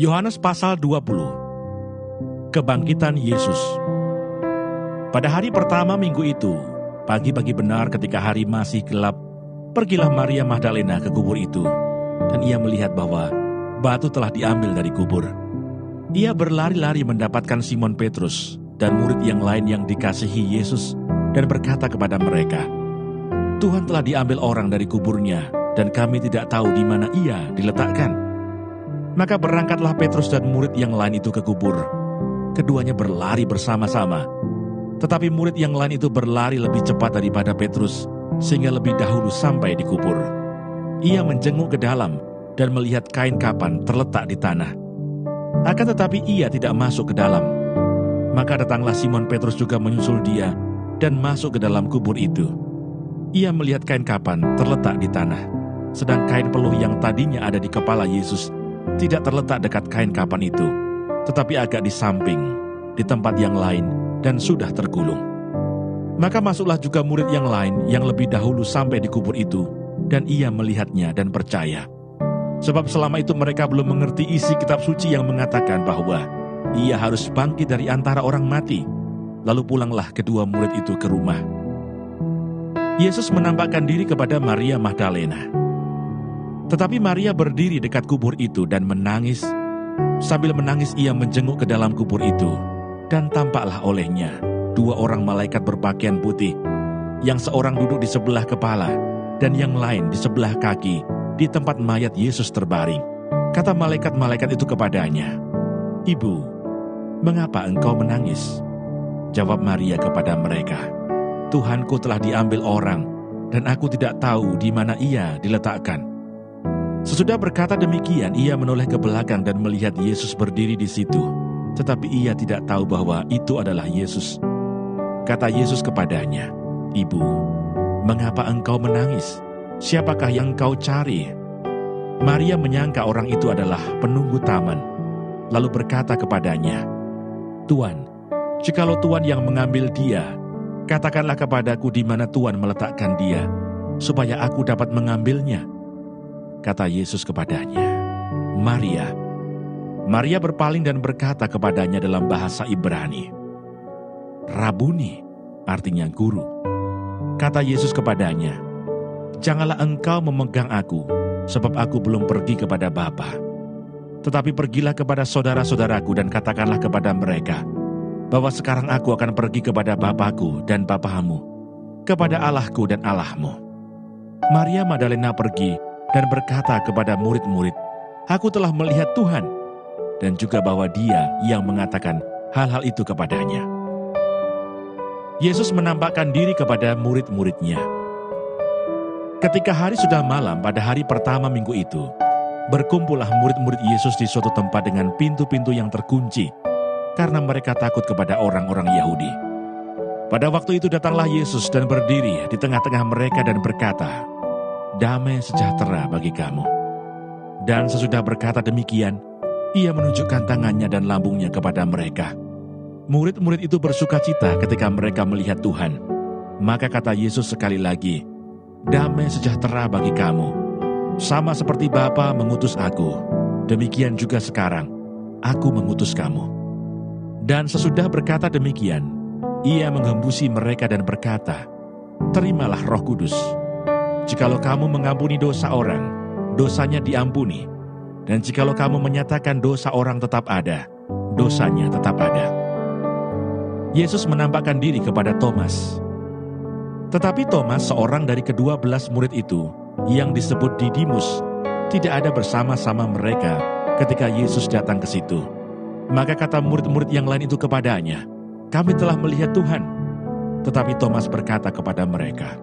Yohanes pasal 20. Kebangkitan Yesus. Pada hari pertama minggu itu, pagi-pagi benar ketika hari masih gelap, pergilah Maria Magdalena ke kubur itu, dan ia melihat bahwa batu telah diambil dari kubur. Ia berlari-lari mendapatkan Simon Petrus dan murid yang lain yang dikasihi Yesus, dan berkata kepada mereka, "Tuhan telah diambil orang dari kuburnya, dan kami tidak tahu di mana ia diletakkan." Maka berangkatlah Petrus dan murid yang lain itu ke kubur. Keduanya berlari bersama-sama. Tetapi murid yang lain itu berlari lebih cepat daripada Petrus, sehingga lebih dahulu sampai di kubur. Ia menjenguk ke dalam dan melihat kain kapan terletak di tanah. Akan tetapi ia tidak masuk ke dalam. Maka datanglah Simon Petrus juga menyusul dia dan masuk ke dalam kubur itu. Ia melihat kain kapan terletak di tanah, sedang kain peluh yang tadinya ada di kepala Yesus tidak terletak dekat kain kapan itu, tetapi agak di samping, di tempat yang lain, dan sudah tergulung. Maka masuklah juga murid yang lain yang lebih dahulu sampai di kubur itu, dan ia melihatnya dan percaya. Sebab selama itu mereka belum mengerti isi kitab suci yang mengatakan bahwa ia harus bangkit dari antara orang mati. Lalu pulanglah kedua murid itu ke rumah. Yesus menampakkan diri kepada Maria Magdalena. Tetapi Maria berdiri dekat kubur itu dan menangis. Sambil menangis ia menjenguk ke dalam kubur itu, dan tampaklah olehnya dua orang malaikat berpakaian putih, yang seorang duduk di sebelah kepala dan yang lain di sebelah kaki di tempat mayat Yesus terbaring. Kata malaikat-malaikat itu kepadanya, "Ibu, mengapa engkau menangis?" Jawab Maria kepada mereka, "Tuhanku telah diambil orang, dan aku tidak tahu di mana ia diletakkan." Sesudah berkata demikian, ia menoleh ke belakang dan melihat Yesus berdiri di situ. Tetapi ia tidak tahu bahwa itu adalah Yesus. Kata Yesus kepadanya, "Ibu, mengapa engkau menangis? Siapakah yang engkau cari?" Maria menyangka orang itu adalah penunggu taman, lalu berkata kepadanya, "Tuan, jikalau Tuan yang mengambil dia, katakanlah kepadaku di mana Tuan meletakkan dia, supaya aku dapat mengambilnya." Kata Yesus kepadanya, "Maria." Maria berpaling dan berkata kepadanya dalam bahasa Ibrani, "Rabuni," artinya guru. Kata Yesus kepadanya, "Janganlah engkau memegang aku, sebab aku belum pergi kepada Bapa. Tetapi pergilah kepada saudara-saudaraku dan katakanlah kepada mereka, bahwa sekarang aku akan pergi kepada Bapakku dan Bapamu, kepada Allahku dan Allahmu." Maria Magdalena pergi dan berkata kepada murid-murid, "Aku telah melihat Tuhan," dan juga bahwa Dia yang mengatakan hal-hal itu kepadanya. Yesus menampakkan diri kepada murid-muridnya. Ketika hari sudah malam pada hari pertama minggu itu, berkumpullah murid-murid Yesus di suatu tempat dengan pintu-pintu yang terkunci, karena mereka takut kepada orang-orang Yahudi. Pada waktu itu datanglah Yesus dan berdiri di tengah-tengah mereka dan berkata, "Damai sejahtera bagi kamu." Dan sesudah berkata demikian, ia menunjukkan tangannya dan lambungnya kepada mereka. Murid-murid itu bersukacita ketika mereka melihat Tuhan. Maka kata Yesus sekali lagi, "Damai sejahtera bagi kamu. Sama seperti Bapa mengutus aku, demikian juga sekarang aku mengutus kamu." Dan sesudah berkata demikian, ia mengembusi mereka dan berkata, "Terimalah Roh Kudus. Jikalau kamu mengampuni dosa orang, dosanya diampuni. Dan jikalau kamu menyatakan dosa orang tetap ada, dosanya tetap ada." Yesus menampakkan diri kepada Thomas. Tetapi Thomas, seorang dari ke-12 murid itu, yang disebut Didimus, tidak ada bersama-sama mereka ketika Yesus datang ke situ. Maka kata murid-murid yang lain itu kepadanya, "Kami telah melihat Tuhan." Tetapi Thomas berkata kepada mereka,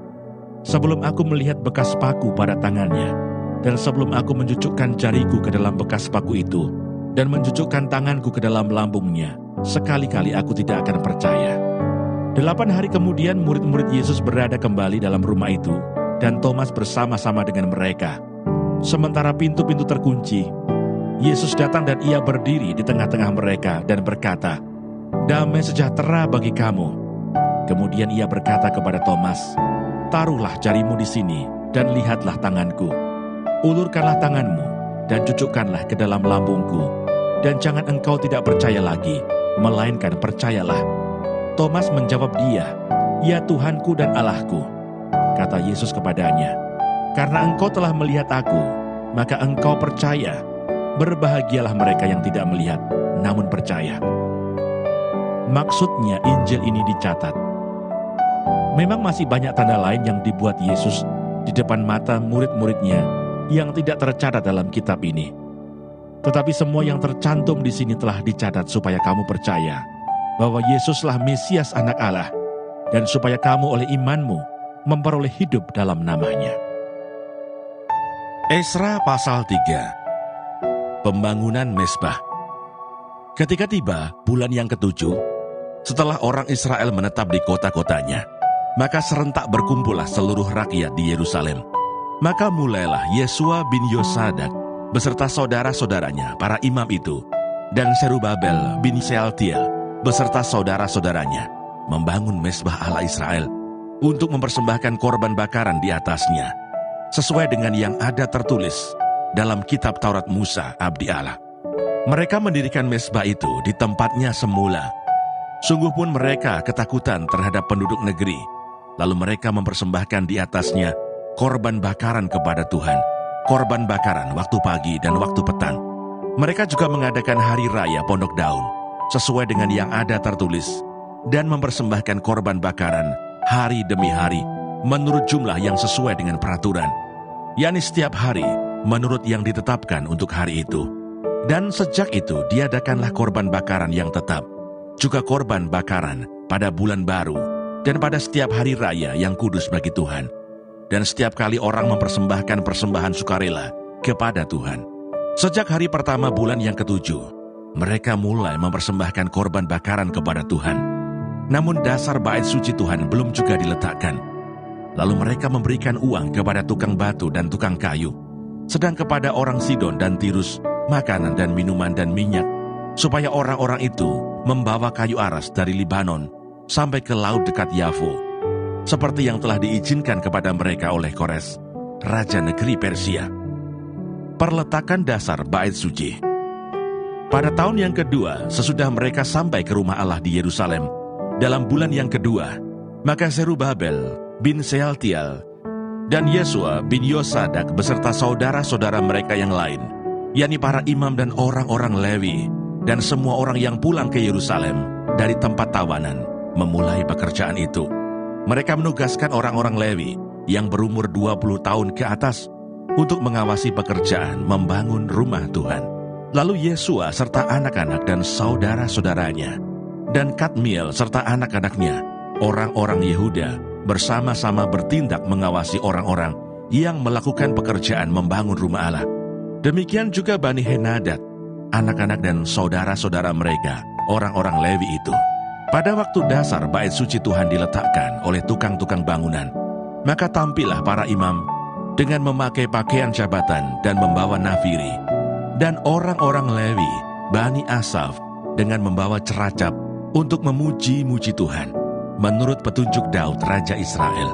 "Sebelum aku melihat bekas paku pada tangannya, dan sebelum aku mencucukkan jariku ke dalam bekas paku itu, dan mencucukkan tanganku ke dalam lambungnya, sekali-kali aku tidak akan percaya." 8 hari kemudian murid-murid Yesus berada kembali dalam rumah itu, dan Thomas bersama-sama dengan mereka. Sementara pintu-pintu terkunci, Yesus datang dan ia berdiri di tengah-tengah mereka dan berkata, "Damai sejahtera bagi kamu." Kemudian ia berkata kepada Thomas, "Taruhlah jarimu di sini dan lihatlah tanganku. Ulurkanlah tanganmu dan cucukkanlah ke dalam lambungku. dan jangan engkau tidak percaya lagi, melainkan percayalah." Thomas menjawab dia, "Ya Tuhanku dan Allahku." Kata Yesus kepadanya, "Karena engkau telah melihat aku, maka engkau percaya. Berbahagialah mereka yang tidak melihat, namun percaya." Maksudnya Injil ini dicatat. Memang masih banyak tanda lain yang dibuat Yesus di depan mata murid-muridnya yang tidak tercatat dalam kitab ini. Tetapi semua yang tercantum di sini telah dicatat supaya kamu percaya bahwa Yesuslah Mesias Anak Allah, dan supaya kamu oleh imanmu memperoleh hidup dalam namanya. Esra pasal 3. Pembangunan Mezbah. Ketika tiba bulan yang ke-7, setelah orang Israel menetap di kota-kotanya, maka serentak berkumpullah seluruh rakyat di Yerusalem. Maka mulailah Yesua bin Yosadak beserta saudara-saudaranya, para imam itu, dan Zerubabel bin Shealtiel beserta saudara-saudaranya, membangun mezbah Allah Israel untuk mempersembahkan korban bakaran di atasnya, sesuai dengan yang ada tertulis dalam kitab Taurat Musa, abdi Allah. Mereka mendirikan mezbah itu di tempatnya semula. Sungguh pun mereka ketakutan terhadap penduduk negeri. Lalu mereka mempersembahkan di atasnya korban bakaran kepada Tuhan, korban bakaran waktu pagi dan waktu petang. Mereka juga mengadakan hari raya Pondok Daun, sesuai dengan yang ada tertulis, dan mempersembahkan korban bakaran hari demi hari, menurut jumlah yang sesuai dengan peraturan, yakni setiap hari menurut yang ditetapkan untuk hari itu. Dan sejak itu diadakanlah korban bakaran yang tetap, juga korban bakaran pada bulan baru, dan pada setiap hari raya yang kudus bagi Tuhan. Dan setiap kali orang mempersembahkan persembahan sukarela kepada Tuhan. Sejak hari pertama bulan yang ke-7, mereka mulai mempersembahkan korban bakaran kepada Tuhan. Namun dasar bait suci Tuhan belum juga diletakkan. Lalu mereka memberikan uang kepada tukang batu dan tukang kayu, sedang kepada orang Sidon dan Tirus makanan dan minuman dan minyak, supaya orang-orang itu membawa kayu aras dari Libanon sampai ke laut dekat Yafo, seperti yang telah diizinkan kepada mereka oleh Kores, raja negeri Persia. Perletakan dasar bait suci. Pada tahun yang kedua, sesudah mereka sampai ke rumah Allah di Yerusalem, dalam bulan yang kedua, maka Zerubabel bin Shealtiel dan Yesua bin Yosadak beserta saudara-saudara mereka yang lain, yakni para imam dan orang-orang Lewi, dan semua orang yang pulang ke Yerusalem dari tempat tawanan, memulai pekerjaan itu. Mereka menugaskan orang-orang Lewi yang berumur 20 tahun ke atas untuk mengawasi pekerjaan membangun rumah Tuhan. Lalu Yesua serta anak-anak dan saudara-saudaranya, dan Kadmiel serta anak-anaknya, orang-orang Yehuda, bersama-sama bertindak mengawasi orang-orang yang melakukan pekerjaan membangun rumah Allah. Demikian juga Bani Henadad, anak-anak dan saudara-saudara mereka, orang-orang Lewi itu. Pada waktu dasar bait suci Tuhan diletakkan oleh tukang-tukang bangunan, maka tampillah para imam dengan memakai pakaian jabatan dan membawa nafiri, dan orang-orang Lewi, Bani Asaf, dengan membawa ceracap untuk memuji-muji Tuhan, menurut petunjuk Daud Raja Israel.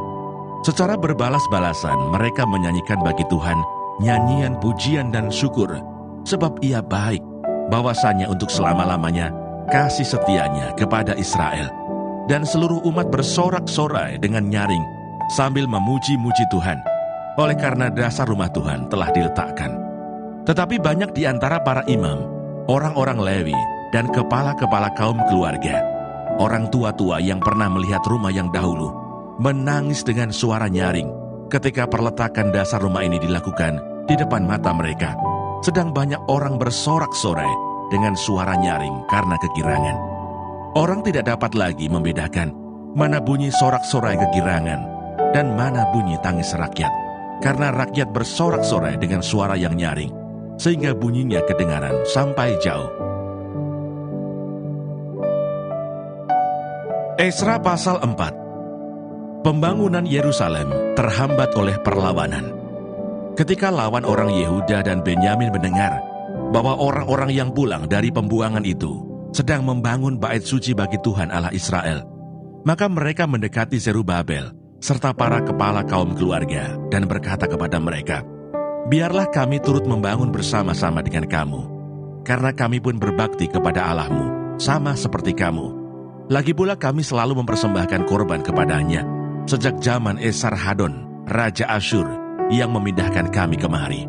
Secara berbalas-balasan mereka menyanyikan bagi Tuhan nyanyian pujian dan syukur, sebab Ia baik, bahwasanya untuk selama-lamanya kasih setianya kepada Israel. Dan seluruh umat bersorak-sorai dengan nyaring sambil memuji-muji Tuhan, oleh karena dasar rumah Tuhan telah diletakkan. Tetapi banyak di antara para imam, orang-orang Lewi, dan kepala-kepala kaum keluarga, orang tua-tua yang pernah melihat rumah yang dahulu, menangis dengan suara nyaring ketika perletakan dasar rumah ini dilakukan di depan mata mereka. Sedang banyak orang bersorak-sorai dengan suara nyaring karena kegirangan. Orang tidak dapat lagi membedakan mana bunyi sorak-sorai kegirangan dan mana bunyi tangis rakyat, karena rakyat bersorak-sorai dengan suara yang nyaring, sehingga bunyinya kedengaran sampai jauh. Esra pasal 4. Pembangunan Yerusalem terhambat oleh perlawanan. Ketika lawan orang Yehuda dan Benyamin mendengar bahwa orang-orang yang pulang dari pembuangan itu sedang membangun bait suci bagi Tuhan Allah Israel, maka mereka mendekati Zerubabel serta para kepala kaum keluarga dan berkata kepada mereka, "Biarlah kami turut membangun bersama-sama dengan kamu." karena kami pun berbakti kepada Allahmu, sama seperti kamu. Lagi pula kami selalu mempersembahkan korban kepadanya, sejak zaman Esarhadon, Raja Asyur, yang memindahkan kami kemari.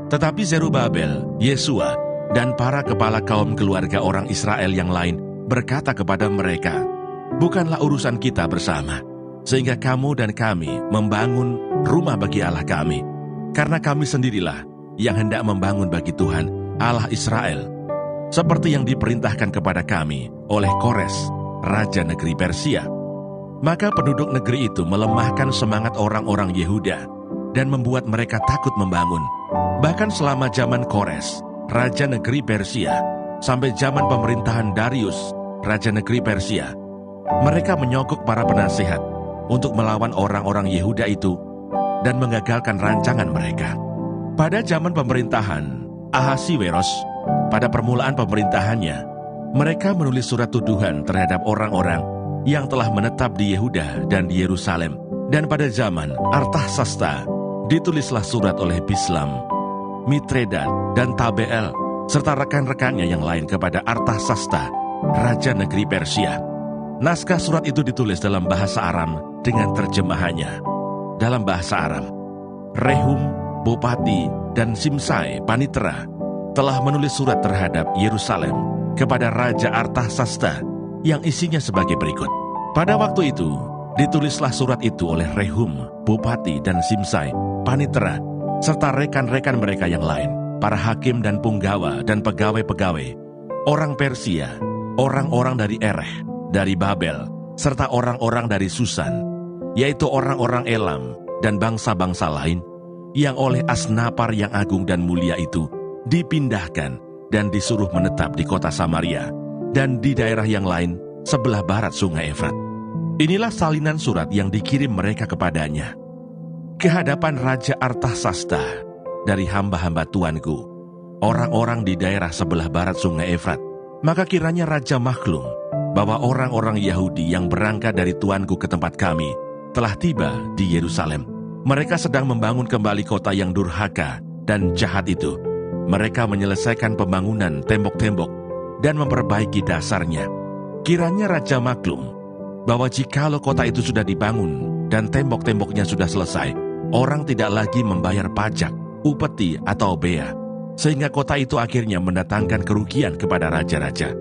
Tetapi Zerubabel, Yesua, dan para kepala kaum keluarga orang Israel yang lain berkata kepada mereka, bukanlah urusan kita bersama, sehingga kamu dan kami membangun rumah bagi Allah kami, karena kami sendirilah yang hendak membangun bagi Tuhan, Allah Israel, seperti yang diperintahkan kepada kami oleh Kores, Raja negeri Persia. Maka penduduk negeri itu melemahkan semangat orang-orang Yehuda dan membuat mereka takut membangun. Bahkan selama zaman Kores, Raja negeri Persia, sampai zaman pemerintahan Darius, Raja negeri Persia, mereka menyogok para penasihat untuk melawan orang-orang Yehuda itu dan mengagalkan rancangan mereka. Pada zaman pemerintahan Ahasiweros, pada permulaan pemerintahannya, mereka menulis surat tuduhan terhadap orang-orang yang telah menetap di Yehuda dan di Yerusalem. Dan pada zaman Artasasta, ditulislah surat oleh Bislam, Mitredat, dan Tabeel, serta rekan-rekannya yang lain kepada Artasasta, Raja negeri Persia. Naskah surat itu ditulis dalam bahasa Aram dengan terjemahannya. Dalam bahasa Aram, Rehum, Bupati, dan Simsai, Panitera, telah menulis surat terhadap Yerusalem kepada Raja Artasasta yang isinya sebagai berikut. Pada waktu itu, ditulislah surat itu oleh Rehum, Bupati, dan Simsai, Panitera, serta rekan-rekan mereka yang lain, para hakim dan punggawa dan pegawai-pegawai, orang Persia, orang-orang dari Ereh, dari Babel, serta orang-orang dari Susan, yaitu orang-orang Elam dan bangsa-bangsa lain, yang oleh Asnapar yang agung dan mulia itu dipindahkan dan disuruh menetap di kota Samaria dan di daerah yang lain sebelah barat sungai Efrat. Inilah salinan surat yang dikirim mereka kepadanya. Ke hadapan Raja Artasasta dari hamba-hamba tuanku, orang-orang di daerah sebelah barat sungai Efrat, maka kiranya Raja maklum bahwa orang-orang Yahudi yang berangkat dari tuanku ke tempat kami telah tiba di Yerusalem. Mereka sedang membangun kembali kota yang durhaka dan jahat itu. Mereka menyelesaikan pembangunan tembok-tembok dan memperbaiki dasarnya. Kiranya Raja maklum bahwa jikalau kota itu sudah dibangun dan tembok-temboknya sudah selesai, orang tidak lagi membayar pajak, upeti atau bea, sehingga kota itu akhirnya mendatangkan kerugian kepada raja-raja.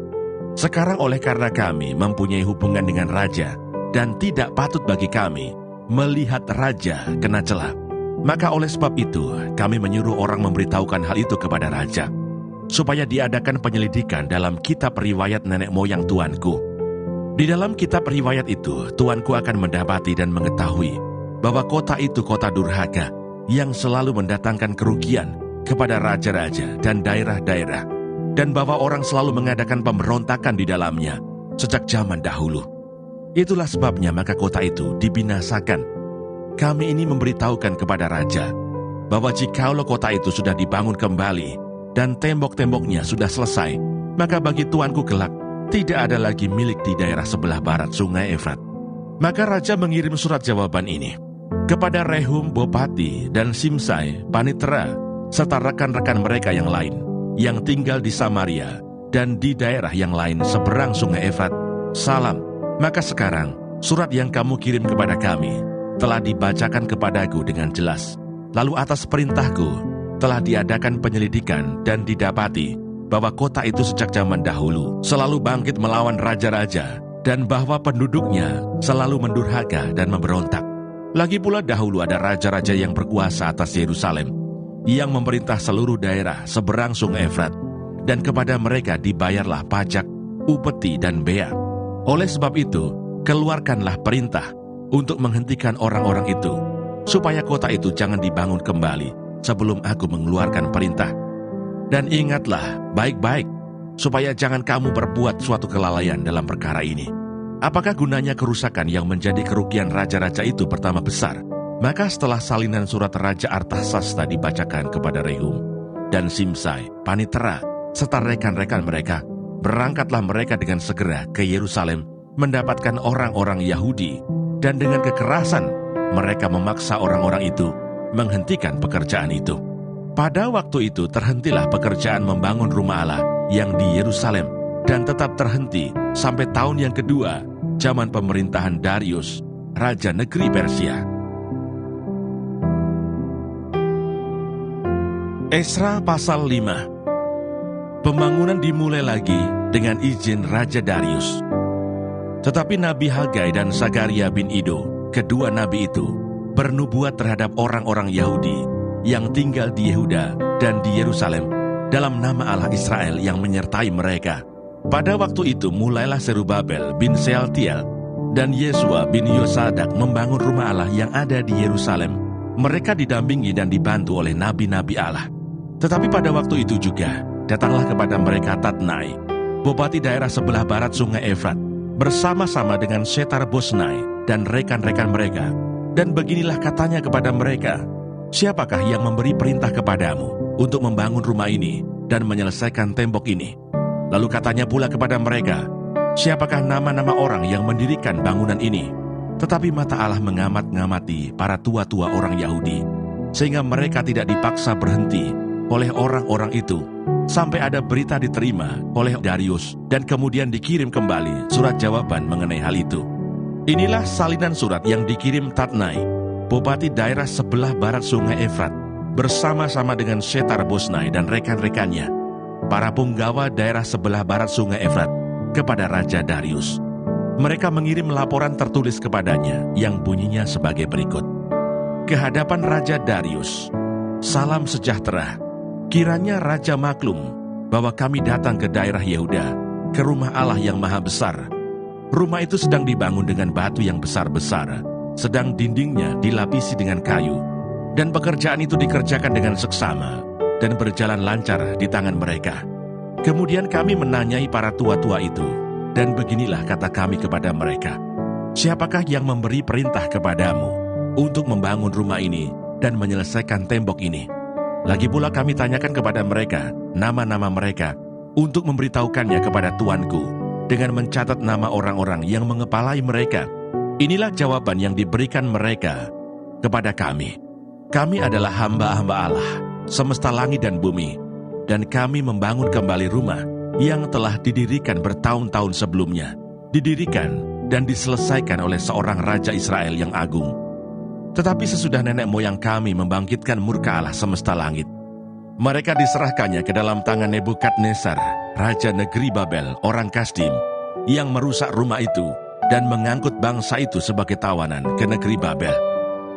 Sekarang oleh karena kami mempunyai hubungan dengan raja dan tidak patut bagi kami melihat raja kena celah, maka oleh sebab itu kami menyuruh orang memberitahukan hal itu kepada raja, supaya diadakan penyelidikan dalam kitab riwayat nenek moyang tuanku. Di dalam kitab riwayat itu, tuanku akan mendapati dan mengetahui bahwa kota itu kota durhaka yang selalu mendatangkan kerugian kepada raja-raja dan daerah-daerah, dan bahwa orang selalu mengadakan pemberontakan di dalamnya sejak zaman dahulu. Itulah sebabnya maka kota itu dibinasakan. Kami ini memberitahukan kepada raja bahwa jikalau kota itu sudah dibangun kembali dan tembok-temboknya sudah selesai, maka bagi tuanku kelak tidak ada lagi milik di daerah sebelah barat sungai Efrat. Maka raja mengirim surat jawaban ini kepada Rehum, Bupati, dan Simsai, Panitera, serta rekan-rekan mereka yang lain yang tinggal di Samaria dan di daerah yang lain seberang sungai Efrat. Salam. Maka sekarang surat yang kamu kirim kepada kami telah dibacakan kepadaku dengan jelas. Lalu atas perintahku telah diadakan penyelidikan dan didapati bahwa kota itu sejak zaman dahulu selalu bangkit melawan raja-raja dan bahwa penduduknya selalu mendurhaka dan memberontak. Lagi pula dahulu ada raja-raja yang berkuasa atas Yerusalem yang memerintah seluruh daerah seberang sungai Efrat, dan kepada mereka dibayarlah pajak, upeti, dan bea. Oleh sebab itu, keluarkanlah perintah untuk menghentikan orang-orang itu, supaya kota itu jangan dibangun kembali sebelum aku mengeluarkan perintah. Dan ingatlah baik-baik, supaya jangan kamu berbuat suatu kelalaian dalam perkara ini. Apakah gunanya kerusakan yang menjadi kerugian raja-raja itu pertama besar? Maka setelah salinan surat Raja Artasasta dibacakan kepada Rehum dan Simsai, Panitera, serta rekan-rekan mereka, berangkatlah mereka dengan segera ke Yerusalem mendapatkan orang-orang Yahudi, dan dengan kekerasan mereka memaksa orang-orang itu menghentikan pekerjaan itu. Pada waktu itu terhentilah pekerjaan membangun rumah Allah yang di Yerusalem dan tetap terhenti sampai tahun yang kedua, zaman pemerintahan Darius, Raja Negeri Persia. Esra pasal 5. Pembangunan dimulai lagi dengan izin Raja Darius. Tetapi Nabi Hagai dan Sakaria bin Ido, kedua nabi itu, bernubuat terhadap orang-orang Yahudi yang tinggal di Yehuda dan di Yerusalem dalam nama Allah Israel yang menyertai mereka. Pada waktu itu mulailah Serubabel bin Sealtiel dan Yesua bin Yosadak membangun rumah Allah yang ada di Yerusalem. Mereka didampingi dan dibantu oleh nabi-nabi Allah. Tetapi pada waktu itu juga datanglah kepada mereka Tatnai, bupati daerah sebelah barat sungai Efrat, bersama-sama dengan Setar-Bosnai dan rekan-rekan mereka. Dan beginilah katanya kepada mereka, "Siapakah yang memberi perintah kepadamu untuk membangun rumah ini dan menyelesaikan tembok ini?" Lalu katanya pula kepada mereka, "Siapakah nama-nama orang yang mendirikan bangunan ini?" Tetapi mata Allah mengamat-ngamati para tua-tua orang Yahudi, sehingga mereka tidak dipaksa berhenti oleh orang-orang itu, sampai ada berita diterima oleh Darius, dan kemudian dikirim kembali surat jawaban mengenai hal itu. Inilah salinan surat yang dikirim Tatnai, bupati daerah sebelah barat sungai Efrat, bersama-sama dengan Setar-Bosnai dan rekan-rekannya, para punggawa daerah sebelah barat sungai Efrat, kepada Raja Darius. Mereka mengirim laporan tertulis kepadanya yang bunyinya sebagai berikut. Kehadapan Raja Darius, salam sejahtera. Kiranya Raja maklum bahwa kami datang ke daerah Yehuda, ke rumah Allah yang maha besar. Rumah itu sedang dibangun dengan batu yang besar-besar, sedang dindingnya dilapisi dengan kayu, dan pekerjaan itu dikerjakan dengan seksama dan berjalan lancar di tangan mereka. Kemudian kami menanyai para tua-tua itu, dan beginilah kata kami kepada mereka, "Siapakah yang memberi perintah kepadamu untuk membangun rumah ini dan menyelesaikan tembok ini?" Lagi pula kami tanyakan kepada mereka nama-nama mereka untuk memberitahukannya kepada tuanku, dengan mencatat nama orang-orang yang mengepalai mereka. Inilah jawaban yang diberikan mereka kepada kami. Kami adalah hamba-hamba Allah, semesta langit dan bumi, dan kami membangun kembali rumah yang telah didirikan bertahun-tahun sebelumnya, didirikan dan diselesaikan oleh seorang Raja Israel yang agung. Tetapi sesudah nenek moyang kami membangkitkan murka Allah semesta langit, mereka diserahkannya ke dalam tangan Nebukadnezar, Raja Negeri Babel, orang Kasdim, yang merusak rumah itu dan mengangkut bangsa itu sebagai tawanan ke negeri Babel.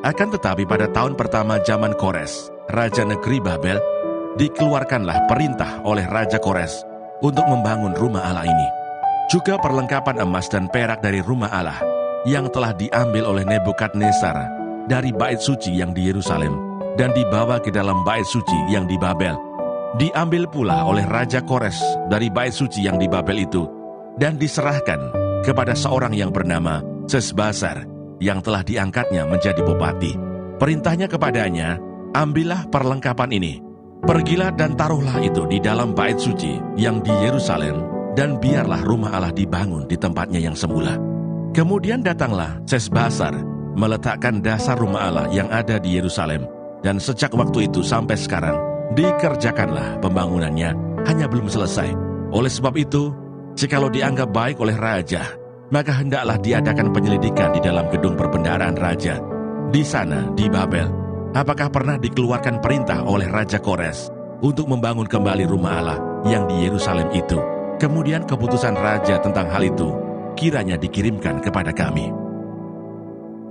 Akan tetapi pada tahun pertama zaman Kores, Raja Negeri Babel, dikeluarkanlah perintah oleh Raja Kores untuk membangun rumah Allah ini. Juga perlengkapan emas dan perak dari rumah Allah yang telah diambil oleh Nebukadnezar dari bait suci yang di Yerusalem dan dibawa ke dalam bait suci yang di Babel. Diambil pula oleh Raja Kores dari bait suci yang di Babel itu dan diserahkan kepada seorang yang bernama Sesbazar yang telah diangkatnya menjadi bupati. Perintahnya kepadanya, "Ambillah perlengkapan ini, pergilah dan taruhlah itu di dalam bait suci yang di Yerusalem, dan biarlah rumah Allah dibangun di tempatnya yang semula." Kemudian datanglah Sesbazar meletakkan dasar rumah Allah yang ada di Yerusalem, dan sejak waktu itu sampai sekarang dikerjakanlah pembangunannya, hanya belum selesai. Oleh sebab itu, jikalau dianggap baik oleh raja, maka hendaklah diadakan penyelidikan di dalam gedung perbendaharaan raja. Di sana, di Babel, apakah pernah dikeluarkan perintah oleh Raja Kores untuk membangun kembali rumah Allah yang di Yerusalem itu? Kemudian keputusan raja tentang hal itu kiranya dikirimkan kepada kami.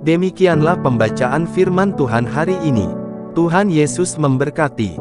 Demikianlah pembacaan firman Tuhan hari ini. Tuhan Yesus memberkati.